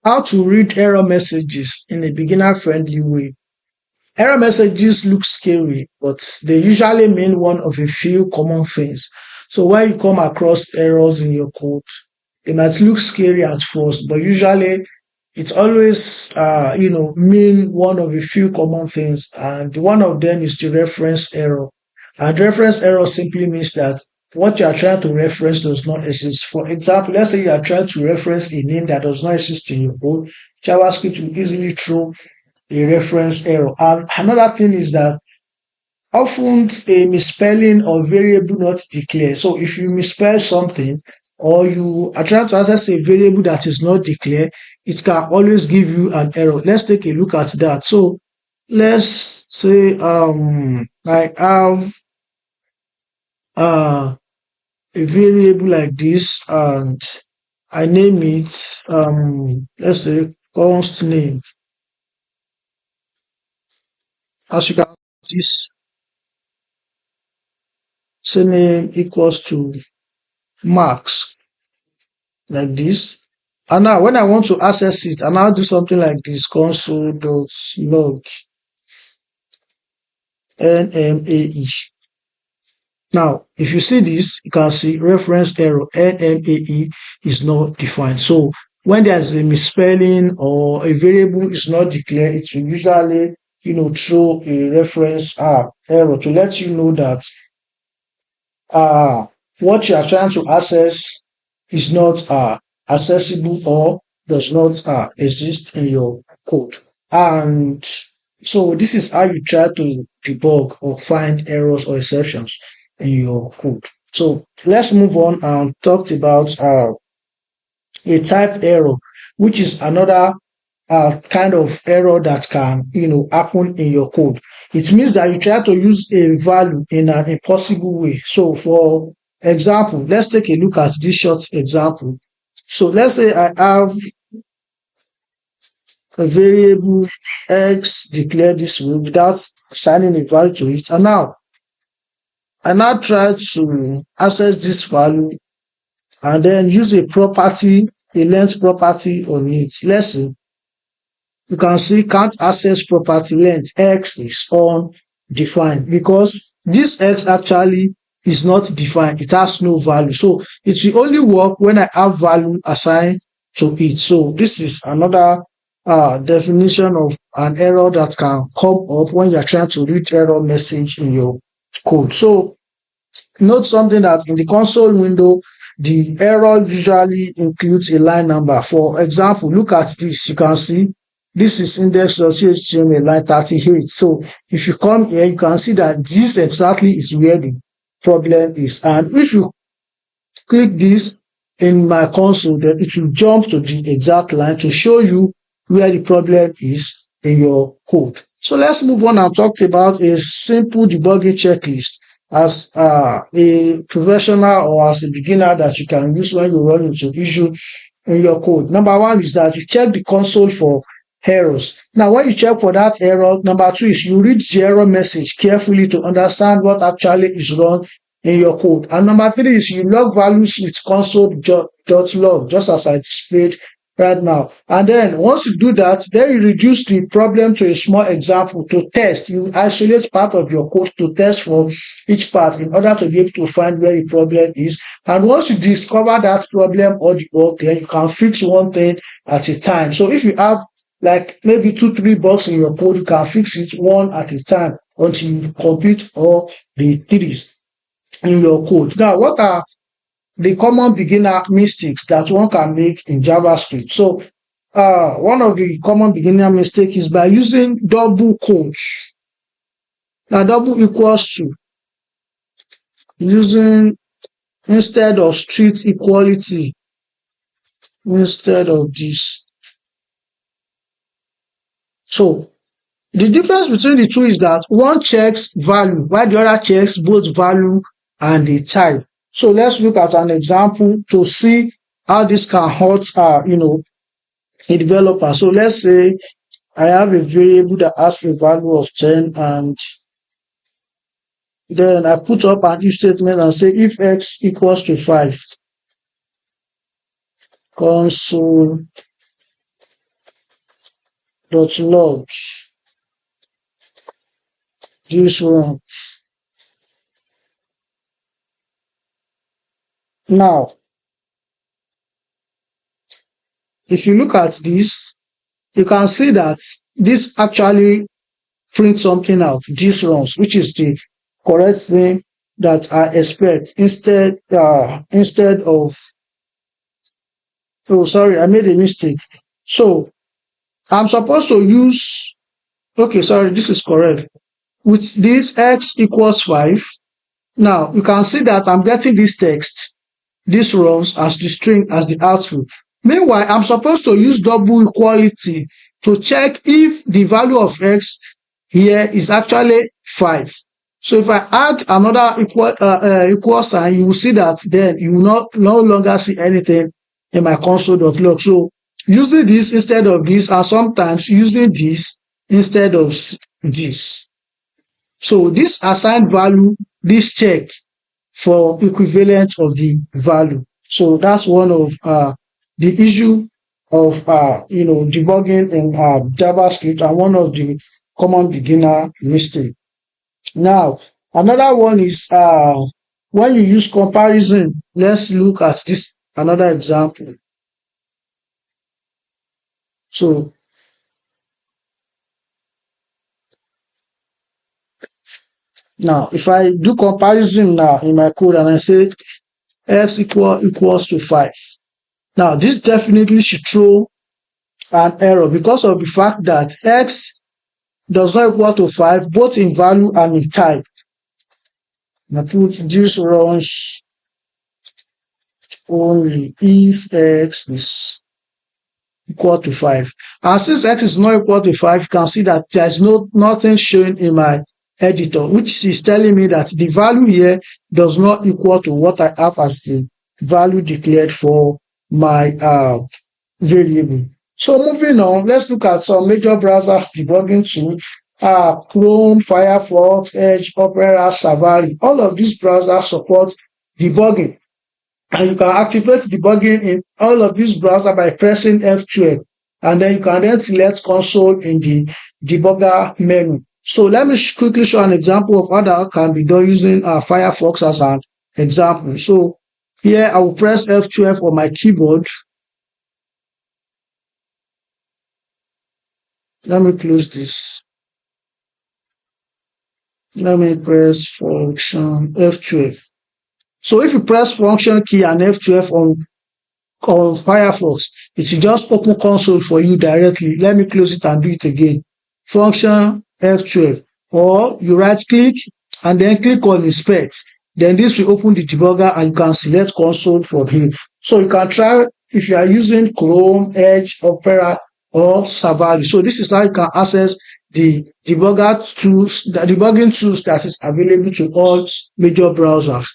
How to read error messages in a beginner-friendly way. Error messages look scary, but they usually mean one of a few common things. So when you come across errors in your code, they might look scary at first, but usually it's always mean one of a few common things, and one of them is the reference error. And reference error simply means that what you are trying to reference does not exist. For example, let's say you are trying to reference a name that does not exist in your code. JavaScript will easily throw a reference error. And another thing is that often a misspelling or variable not declared. So if you misspell something or you are trying to access a variable that is not declared, it can always give you an error. Let's take a look at that. So let's say I have a variable like this and I name it let's say const name. As you can see, this same name equals to marks like this. And now when I want to access it, I now do something like this console.log nmae. Now, if you see this, you can see reference error nmae is not defined. So when there's a misspelling or a variable is not declared, it will usually throw a reference error to let you know that what you are trying to access is not accessible or does not exist in your code. And so this is how you try to debug or find errors or exceptions in your code. So let's move on and talk about a type error, which is another kind of error that can happen in your code. It means that you try to use a value in an impossible way. So for example, let's take a look at this short example. So let's say I have a variable x declared this way without assigning a value to it, and now I now try to access this value and then use a property, a length property on it. Let's say you can see can't access property length x is undefined because this x actually is not defined. It has no value. So it will only work when I have value assigned to it. So this is another definition of an error that can come up when you're trying to read error message in your code. So note something that in the console window, the error usually includes a line number. For example, look at this. You can see this is index.html line 38. So if you come here, you can see that this exactly is where the problem is. And if you click this in my console, then it will jump to the exact line to show you where the problem is in your code. So let's move on and talk about a simple debugging checklist as a professional or as a beginner that you can use when you run into issue in your code. Number one is that you check the console for errors. Now, when you check for that error, number two is you read the error message carefully to understand what actually is wrong in your code. And number three is you log values with console.log, just as I displayed right now. And then once you do that, then you reduce the problem to a small example to test. You isolate part of your code to test for each part in order to be able to find where the problem is. And once you discover that problem or the bug, then you can fix one thing at a time. So if you have like maybe 2-3 bugs in your code, you can fix it one at a time until you complete all the threes in your code. Now, what are the common beginner mistakes that one can make in JavaScript? So one of the common beginner mistakes is by using double quotes. Now, double equals to using instead of strict equality, instead of this. So the difference between the two is that one checks value while the other checks both value and the type. So let's look at an example to see how this can hurt a developer. So let's say I have a variable that has a value of 10 and then I put up an if statement and say if x equals to 5, console dot log this one. Now, if you look at this, you can see that this actually print something out, this runs, which is the correct thing that I expect instead of, oh sorry, I made a mistake. So I'm supposed to use, okay, sorry, this is correct. With this x equals 5, now you can see that I'm getting this text, this runs as the string as the output. Meanwhile, I'm supposed to use double equality to check if the value of x here is actually 5. So if I add another equal sign, you will see that then you will no longer see anything in my console.log. So using this instead of this, and sometimes using this instead of this. So this assigned value, this check for equivalent of the value. So that's one of the issue of debugging in JavaScript, and one of the common beginner mistake. Now, another one is when you use comparison. Let's look at this another example. So now if I do comparison now in my code and I say x equals to 5, now this definitely should throw an error because of the fact that x does not equal to 5 both in value and in type. Now put this runs only if x is equal to 5. And since x is not equal to 5, you can see that there's nothing showing in my editor, which is telling me that the value here does not equal to what I have as the value declared for my variable. So moving on, let's look at some major browsers debugging tools. Chrome, Firefox, Edge, Opera, Safari. All of these browsers support debugging. And you can activate debugging in all of these browsers by pressing F12. And then you can then select console in the debugger menu. So let me quickly show an example of how that can be done using Firefox as an example. So here I will press F12 on my keyboard. Let me close this. Let me press function F12. So if you press function key and F12 on Firefox, it will just open console for you directly. Let me close it and do it again. Function F12, or you right click and then click on inspect. Then this will open the debugger and you can select console from here. So you can try if you are using Chrome, Edge, Opera, or Safari. So this is how you can access the debugging tools that is available to all major browsers.